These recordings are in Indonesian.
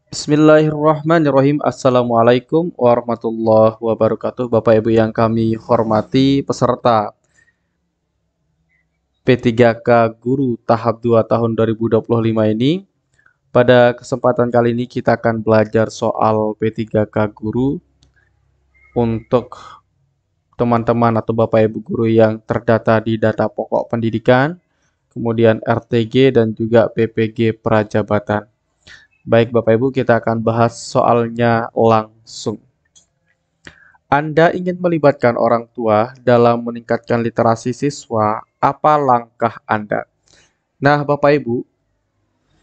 Bismillahirrahmanirrahim. Assalamualaikum warahmatullahi wabarakatuh. Bapak Ibu yang kami hormati, peserta P3K Guru tahap 2 tahun 2025 ini. Pada kesempatan kali ini kita akan belajar soal P3K Guru untuk teman-teman atau Bapak Ibu guru yang terdata di data pokok pendidikan, kemudian RTG dan juga PPG Prajabatan. Baik Bapak Ibu, kita akan bahas soalnya langsung. Anda ingin melibatkan orang tua dalam meningkatkan literasi siswa, apa langkah Anda? Nah, Bapak Ibu,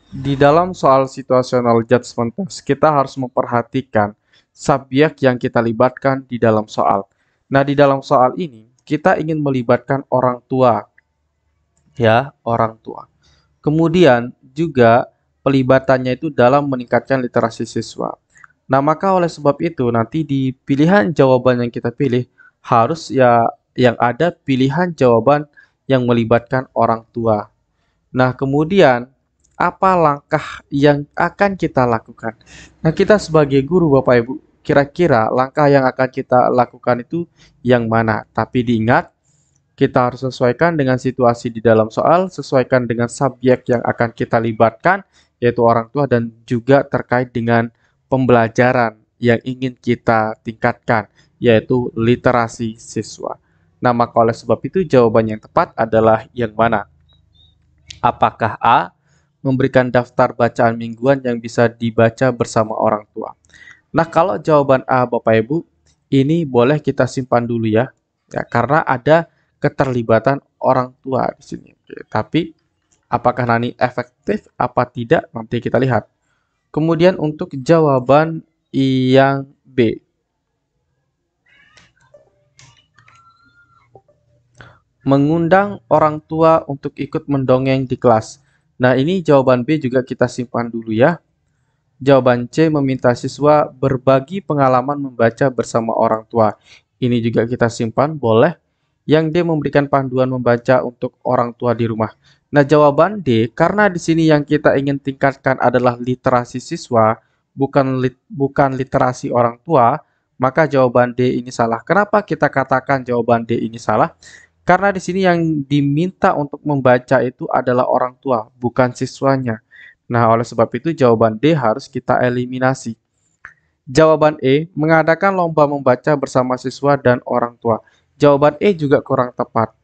di dalam soal situational judgment test, kita harus memperhatikan subjek yang kita libatkan di dalam soal. Nah, di dalam soal ini, kita ingin melibatkan orang tua, ya, orang tua. Kemudian juga pelibatannya itu dalam meningkatkan literasi siswa. Nah, maka oleh sebab itu nanti di pilihan jawaban yang kita pilih harus ya yang ada pilihan jawaban yang melibatkan orang tua. Nah, kemudian apa langkah yang akan kita lakukan? Nah, kita sebagai guru Bapak Ibu, kira-kira langkah yang akan kita lakukan itu yang mana? Tapi diingat, kita harus sesuaikan dengan situasi di dalam soal, sesuaikan dengan subjek yang akan kita libatkan, yaitu orang tua, dan juga terkait dengan pembelajaran yang ingin kita tingkatkan, yaitu literasi siswa. Nah, maka oleh sebab itu jawaban yang tepat adalah yang mana? Apakah A, memberikan daftar bacaan mingguan yang bisa dibaca bersama orang tua? Nah, kalau jawaban A, Bapak Ibu, ini boleh kita simpan dulu ya, karena ada keterlibatan orang tua di sini. Oke, tapi apakah nanti efektif apa tidak nanti kita lihat. Kemudian untuk jawaban yang B, mengundang orang tua untuk ikut mendongeng di kelas. Nah, ini jawaban B juga kita simpan dulu ya. Jawaban C, meminta siswa berbagi pengalaman membaca bersama orang tua. Ini juga kita simpan, boleh. Yang D, memberikan panduan membaca untuk orang tua di rumah. Nah, jawaban D, karena di sini yang kita ingin tingkatkan adalah literasi siswa, bukan literasi orang tua, maka jawaban D ini salah. Kenapa kita katakan jawaban D ini salah? Karena di sini yang diminta untuk membaca itu adalah orang tua, bukan siswanya. Nah, oleh sebab itu jawaban D harus kita eliminasi. Jawaban E, mengadakan lomba membaca bersama siswa dan orang tua. Jawaban E juga kurang tepat.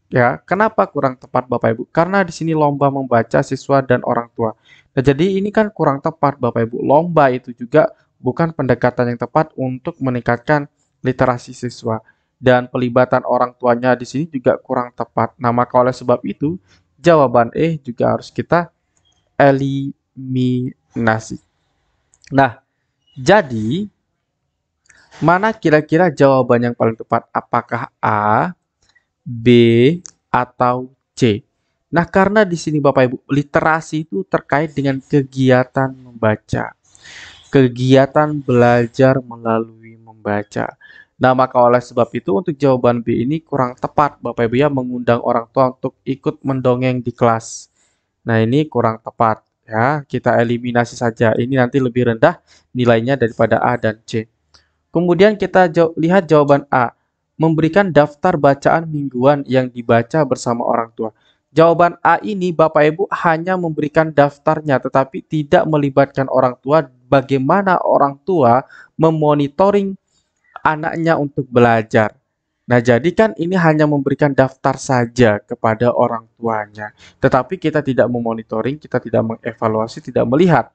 Ya, kenapa kurang tepat Bapak Ibu? Karena di sini lomba membaca siswa dan orang tua. Nah, jadi ini kan kurang tepat Bapak Ibu. Lomba itu juga bukan pendekatan yang tepat untuk meningkatkan literasi siswa. Dan pelibatan orang tuanya di sini juga kurang tepat. Nah, maka oleh sebab itu, jawaban E juga harus kita eliminasi. Nah, jadi mana kira-kira jawaban yang paling tepat? Apakah A, B, atau C? Nah, karena di sini Bapak Ibu, literasi itu terkait dengan kegiatan membaca. Kegiatan belajar melalui membaca. Nah, maka oleh sebab itu untuk jawaban B ini kurang tepat Bapak Ibu ya, mengundang orang tua untuk ikut mendongeng di kelas. Nah, ini kurang tepat ya. Kita eliminasi saja. Ini nanti lebih rendah nilainya daripada A dan C. Kemudian kita lihat jawaban A, memberikan daftar bacaan mingguan yang dibaca bersama orang tua. Jawaban A ini Bapak Ibu hanya memberikan daftarnya tetapi tidak melibatkan orang tua, bagaimana orang tua memonitoring anaknya untuk belajar. Nah, jadi kan ini hanya memberikan daftar saja kepada orang tuanya. Tetapi kita tidak memonitoring, kita tidak mengevaluasi, tidak melihat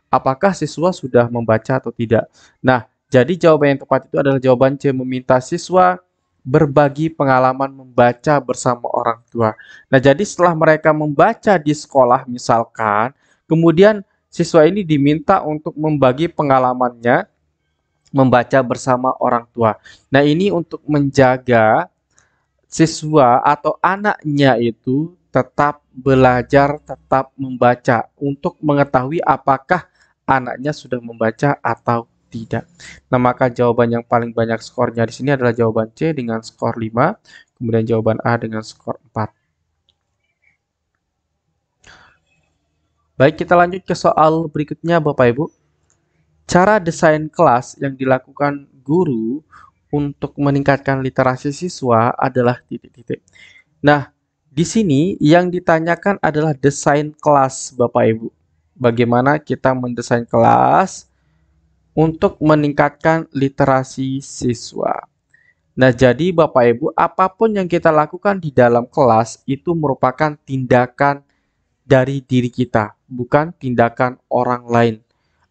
apakah siswa sudah membaca atau tidak. Nah, jadi jawaban yang tepat itu adalah jawaban C, meminta siswa berbagi pengalaman membaca bersama orang tua. Nah, jadi setelah mereka membaca di sekolah misalkan, kemudian siswa ini diminta untuk membagi pengalamannya membaca bersama orang tua. Nah, ini untuk menjaga siswa atau anaknya itu tetap belajar, tetap membaca untuk mengetahui apakah anaknya sudah membaca atau tidak. Nah, maka jawaban yang paling banyak skornya di sini adalah jawaban C dengan skor 5, kemudian jawaban A dengan skor 4. Baik, kita lanjut ke soal berikutnya Bapak Ibu. Cara desain kelas yang dilakukan guru untuk meningkatkan literasi siswa adalah titik-titik. Nah, di sini yang ditanyakan adalah desain kelas, Bapak Ibu. Bagaimana kita mendesain kelas untuk meningkatkan literasi siswa. Nah, jadi Bapak Ibu, apapun yang kita lakukan di dalam kelas itu merupakan tindakan dari diri kita, bukan tindakan orang lain.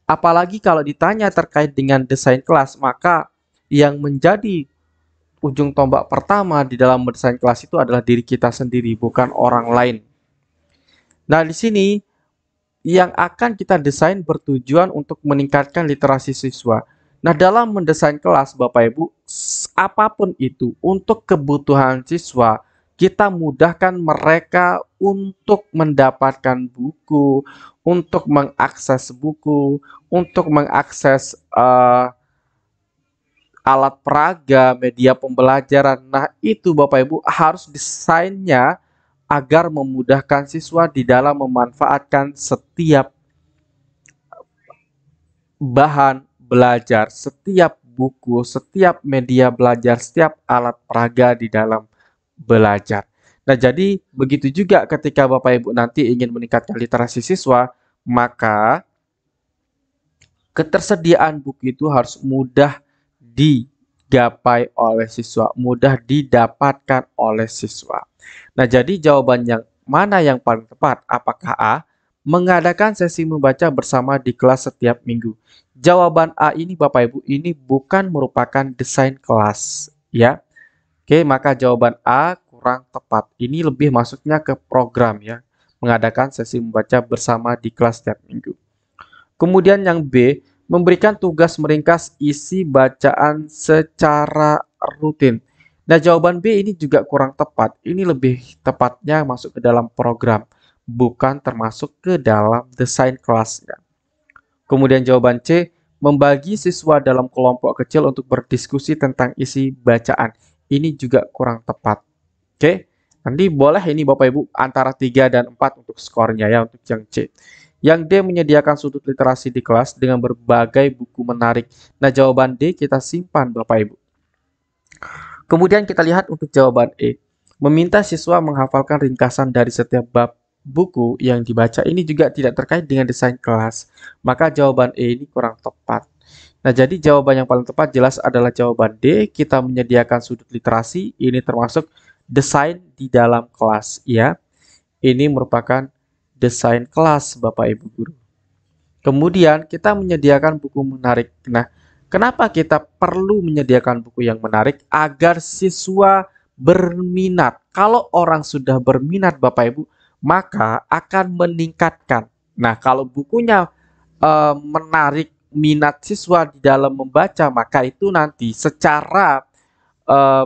Apalagi kalau ditanya terkait dengan desain kelas, maka yang menjadi ujung tombak pertama di dalam mendesain kelas itu adalah diri kita sendiri, bukan orang lain. Nah, di sini yang akan kita desain bertujuan untuk meningkatkan literasi siswa. Nah, dalam mendesain kelas, Bapak Ibu, apapun itu untuk kebutuhan siswa, kita mudahkan mereka untuk mendapatkan buku, untuk mengakses buku, untuk mengakses alat peraga, media pembelajaran. Nah, itu Bapak Ibu harus desainnya agar memudahkan siswa di dalam memanfaatkan setiap bahan belajar, setiap buku, setiap media belajar, setiap alat peraga di dalam belajar. Nah, jadi begitu juga ketika Bapak Ibu nanti ingin meningkatkan literasi siswa, maka ketersediaan buku itu harus mudah digapai oleh siswa, mudah didapatkan oleh siswa. Nah, jadi jawaban yang mana yang paling tepat? Apakah A, mengadakan sesi membaca bersama di kelas setiap minggu? Jawaban A ini Bapak Ibu, ini bukan merupakan desain kelas, ya. Oke, maka jawaban A kurang tepat. Ini lebih masuknya ke program ya, mengadakan sesi membaca bersama di kelas setiap minggu. Kemudian yang B, memberikan tugas meringkas isi bacaan secara rutin. Nah, jawaban B ini juga kurang tepat. Ini lebih tepatnya masuk ke dalam program, bukan termasuk ke dalam desain kelasnya. Kemudian jawaban C, membagi siswa dalam kelompok kecil untuk berdiskusi tentang isi bacaan. Ini juga kurang tepat. Oke, nanti boleh ini Bapak Ibu antara 3 dan 4 untuk skornya ya untuk yang C. Yang D, menyediakan sudut literasi di kelas dengan berbagai buku menarik. Nah, jawaban D kita simpan Bapak Ibu. Kemudian kita lihat untuk jawaban E. Meminta siswa menghafalkan ringkasan dari setiap bab buku yang dibaca ini juga tidak terkait dengan desain kelas. Maka jawaban E ini kurang tepat. Nah, jadi jawaban yang paling tepat jelas adalah jawaban D. Kita menyediakan sudut literasi, ini termasuk desain di dalam kelas. Ya, ini merupakan desain kelas Bapak Ibu Guru. Kemudian kita menyediakan buku menarik. Nah, kenapa kita perlu menyediakan buku yang menarik? Agar siswa berminat. Kalau orang sudah berminat Bapak Ibu, maka akan meningkatkan. Nah, kalau bukunya menarik minat siswa di dalam membaca, maka itu nanti secara eh,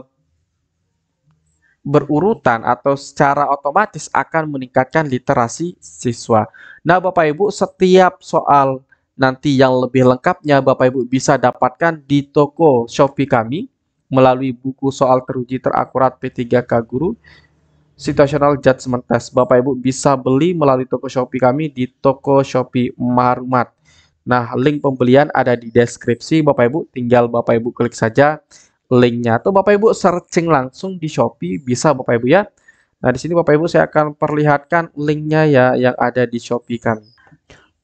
berurutan atau secara otomatis akan meningkatkan literasi siswa. Nah, Bapak Ibu, setiap soal nanti yang lebih lengkapnya Bapak Ibu bisa dapatkan di toko Shopee kami melalui buku soal teruji terakurat P3K Guru Situational Judgment Test. Bapak Ibu bisa beli melalui toko Shopee kami di toko Shopee Marumat. Nah, link pembelian ada di deskripsi Bapak Ibu, tinggal Bapak Ibu klik saja linknya atau Bapak Ibu searching langsung di Shopee bisa Bapak Ibu ya. Nah, di sini Bapak Ibu saya akan perlihatkan linknya ya yang ada di Shopee kami.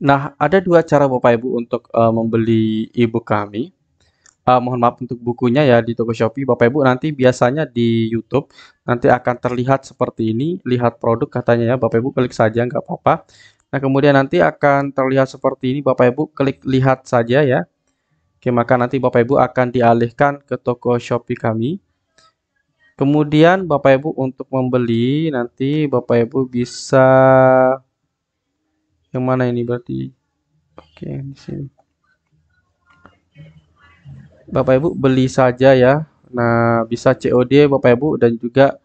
Nah, ada dua cara Bapak Ibu untuk membeli ebook kami. Mohon maaf untuk bukunya ya di toko Shopee. Bapak Ibu nanti biasanya di YouTube nanti akan terlihat seperti ini, lihat produk katanya ya. Bapak Ibu klik saja nggak apa-apa. Nah, kemudian nanti akan terlihat seperti ini. Bapak Ibu klik lihat saja ya. Oke, maka nanti Bapak Ibu akan dialihkan ke toko Shopee kami. Kemudian Bapak Ibu untuk membeli nanti Bapak Ibu bisa yang mana ini berarti? Oke, di sini. Bapak Ibu beli saja ya. Nah, bisa COD Bapak Ibu dan juga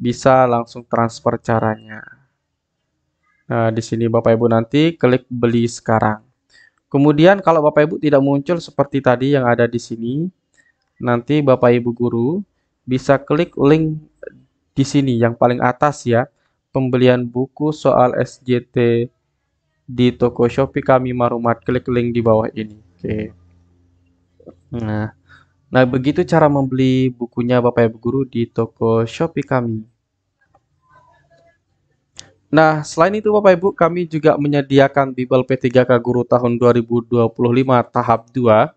bisa langsung transfer caranya. Nah, di sini Bapak Ibu nanti klik beli sekarang. Kemudian kalau Bapak Ibu tidak muncul seperti tadi yang ada di sini, nanti Bapak Ibu guru bisa klik link di sini yang paling atas ya, pembelian buku soal SJT di toko Shopee kami Marumat, klik link di bawah ini. Oke. Nah, nah begitu cara membeli bukunya Bapak Ibu Guru di toko Shopee kami. Nah, selain itu Bapak Ibu, kami juga menyediakan Bimbel P3K Guru tahun 2025 tahap 2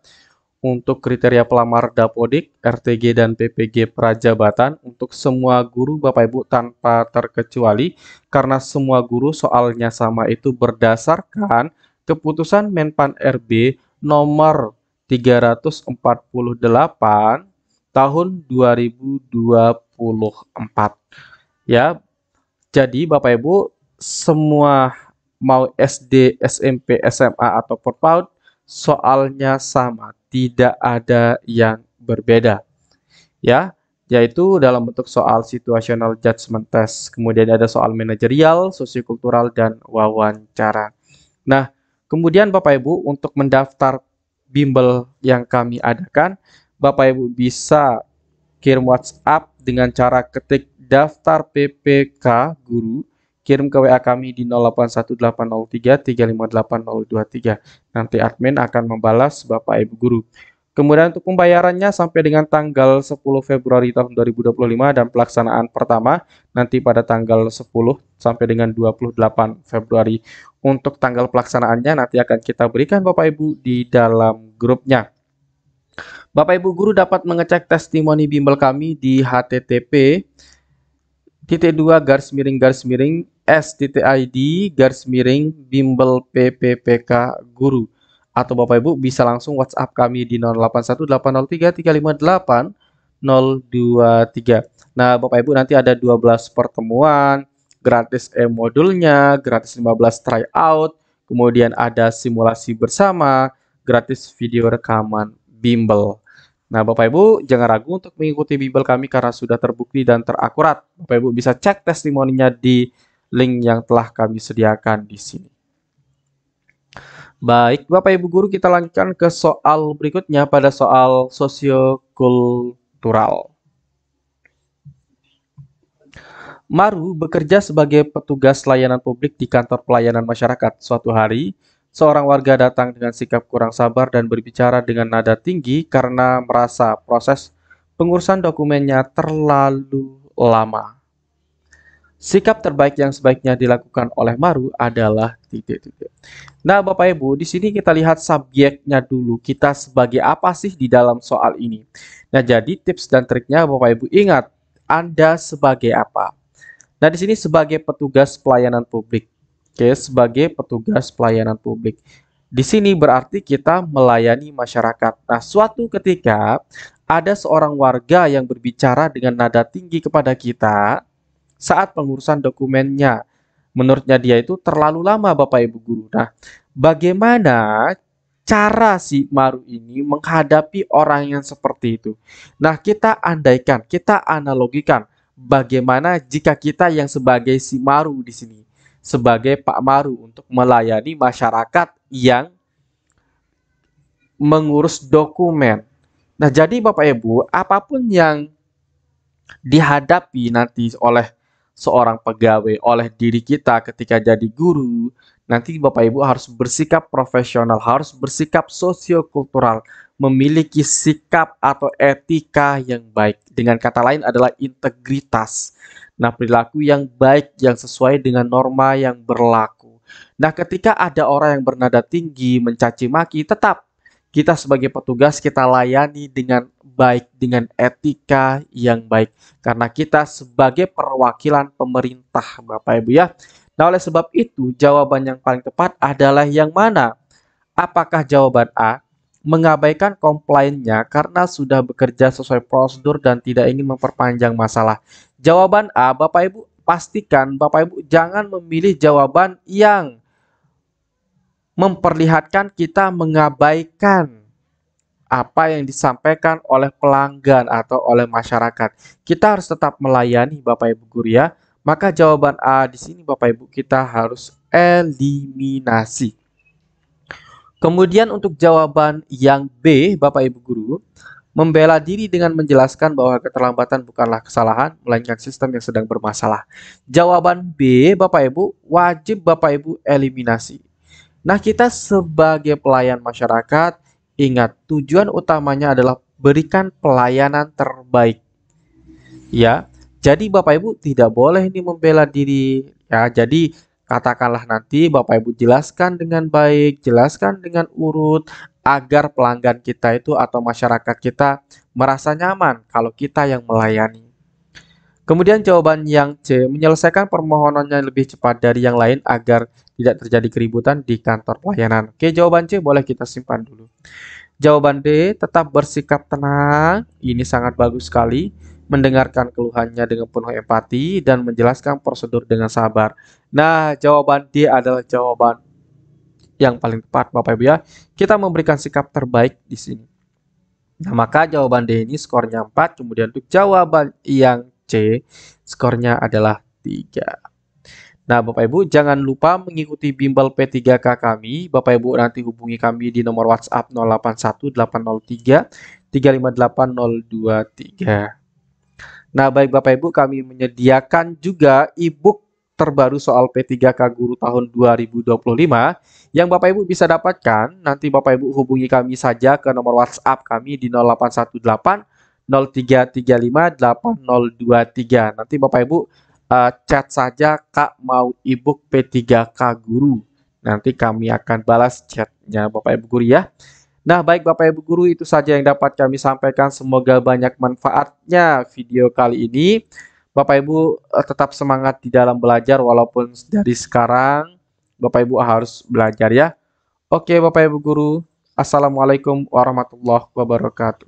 untuk kriteria pelamar Dapodik, RTG, dan PPG Prajabatan untuk semua guru Bapak Ibu tanpa terkecuali, karena semua guru soalnya sama itu berdasarkan keputusan Menpan RB nomor 348 tahun 2024. Ya, jadi Bapak Ibu semua mau SD, SMP, SMA ataupun PAUD soalnya sama, tidak ada yang berbeda. Ya, yaitu dalam bentuk soal situational judgment test. Kemudian ada soal manajerial, sosiokultural, dan wawancara. Nah, kemudian Bapak Ibu untuk mendaftar bimbel yang kami adakan, Bapak Ibu bisa kirim WhatsApp dengan cara ketik daftar PPK Guru, kirim ke WA kami di 081803358023. Nanti admin akan membalas Bapak Ibu Guru. Kemudian untuk pembayarannya sampai dengan tanggal 10 Februari tahun 2025 dan pelaksanaan pertama nanti pada tanggal 10 sampai dengan 28 Februari. Untuk tanggal pelaksanaannya nanti akan kita berikan Bapak Ibu di dalam grupnya. Bapak Ibu Guru dapat mengecek testimoni bimbel kami di http://s.id/bimbel PPPK Guru, atau Bapak Ibu bisa langsung WhatsApp kami di 081803358023. Nah, Bapak Ibu nanti ada 12 pertemuan, gratis e-modulnya, gratis 15 tryout, kemudian ada simulasi bersama, gratis video rekaman bimbel. Nah, Bapak Ibu jangan ragu untuk mengikuti bimbel kami karena sudah terbukti dan terakurat. Bapak Ibu bisa cek testimoninya di link yang telah kami sediakan di sini. Baik, Bapak Ibu Guru, kita lanjutkan ke soal berikutnya pada soal sosiokultural. Maru bekerja sebagai petugas layanan publik di kantor pelayanan masyarakat. Suatu hari, seorang warga datang dengan sikap kurang sabar dan berbicara dengan nada tinggi karena merasa proses pengurusan dokumennya terlalu lama. Sikap terbaik yang sebaiknya dilakukan oleh Maru adalah titik-titik. Nah, Bapak Ibu, di sini kita lihat subjeknya dulu. Kita sebagai apa sih di dalam soal ini? Nah, jadi tips dan triknya Bapak Ibu ingat, Anda sebagai apa? Nah, di sini sebagai petugas pelayanan publik. Oke, sebagai petugas pelayanan publik. Di sini berarti kita melayani masyarakat. Nah, suatu ketika ada seorang warga yang berbicara dengan nada tinggi kepada kita saat pengurusan dokumennya. Menurutnya dia itu terlalu lama, Bapak Ibu Guru. Nah, bagaimana cara si Maru ini menghadapi orang yang seperti itu? Nah, kita andaikan, kita analogikan bagaimana jika kita yang sebagai si Maru di sini, sebagai Pak Maru untuk melayani masyarakat yang mengurus dokumen. Nah, jadi Bapak Ibu, apapun yang dihadapi nanti oleh seorang pegawai, oleh diri kita ketika jadi guru, nanti Bapak Ibu harus bersikap profesional, harus bersikap sosiokultural, memiliki sikap atau etika yang baik. Dengan kata lain adalah integritas. Nah, perilaku yang baik yang sesuai dengan norma yang berlaku. Nah, ketika ada orang yang bernada tinggi, mencaci maki, tetap kita sebagai petugas kita layani dengan baik, dengan etika yang baik. Karena kita sebagai perwakilan pemerintah, Bapak Ibu ya. Nah, oleh sebab itu, jawaban yang paling tepat adalah yang mana? Apakah jawaban A? Mengabaikan komplainnya karena sudah bekerja sesuai prosedur dan tidak ingin memperpanjang masalah. Jawaban A, Bapak Ibu pastikan Bapak Ibu jangan memilih jawaban yang memperlihatkan kita mengabaikan apa yang disampaikan oleh pelanggan atau oleh masyarakat. Kita harus tetap melayani Bapak Ibu Guru ya. Maka jawaban A di sini Bapak Ibu kita harus eliminasi. Kemudian untuk jawaban yang B Bapak Ibu Guru, membela diri dengan menjelaskan bahwa keterlambatan bukanlah kesalahan, melainkan sistem yang sedang bermasalah. Jawaban B Bapak Ibu wajib Bapak Ibu eliminasi. Nah, kita sebagai pelayan masyarakat, Ingat, tujuan utamanya adalah berikan pelayanan terbaik. Ya, jadi Bapak Ibu tidak boleh ini membela diri. Ya, jadi katakanlah nanti Bapak Ibu jelaskan dengan baik, jelaskan dengan urut agar pelanggan kita itu atau masyarakat kita merasa nyaman kalau kita yang melayani. Kemudian jawaban yang C, menyelesaikan permohonannya lebih cepat dari yang lain agar tidak terjadi keributan di kantor pelayanan. Oke, jawaban C boleh kita simpan dulu. Jawaban D, tetap bersikap tenang. Ini sangat bagus sekali. Mendengarkan keluhannya dengan penuh empati dan menjelaskan prosedur dengan sabar. Nah, jawaban D adalah jawaban yang paling tepat, Bapak Ibu ya. Kita memberikan sikap terbaik di sini. Nah, maka jawaban D ini skornya 4. Kemudian untuk jawaban yang C, skornya adalah 3. Nah, Bapak Ibu jangan lupa mengikuti bimbel P3K kami. Bapak Ibu nanti hubungi kami di nomor WhatsApp 081 803 358 023. Nah, baik Bapak Ibu, kami menyediakan juga e-book terbaru soal P3K Guru tahun 2025 yang Bapak Ibu bisa dapatkan. Nanti Bapak Ibu hubungi kami saja ke nomor WhatsApp kami di 0818 0335 8023. Nanti Bapak Ibu chat saja, Kak mau e-book P3K Guru. Nanti kami akan balas chatnya Bapak Ibu Guru ya. Nah, baik Bapak Ibu Guru, itu saja yang dapat kami sampaikan. Semoga banyak manfaatnya video kali ini. Bapak Ibu tetap semangat di dalam belajar walaupun dari sekarang Bapak Ibu harus belajar ya. Oke Bapak Ibu Guru, Assalamualaikum warahmatullahi wabarakatuh.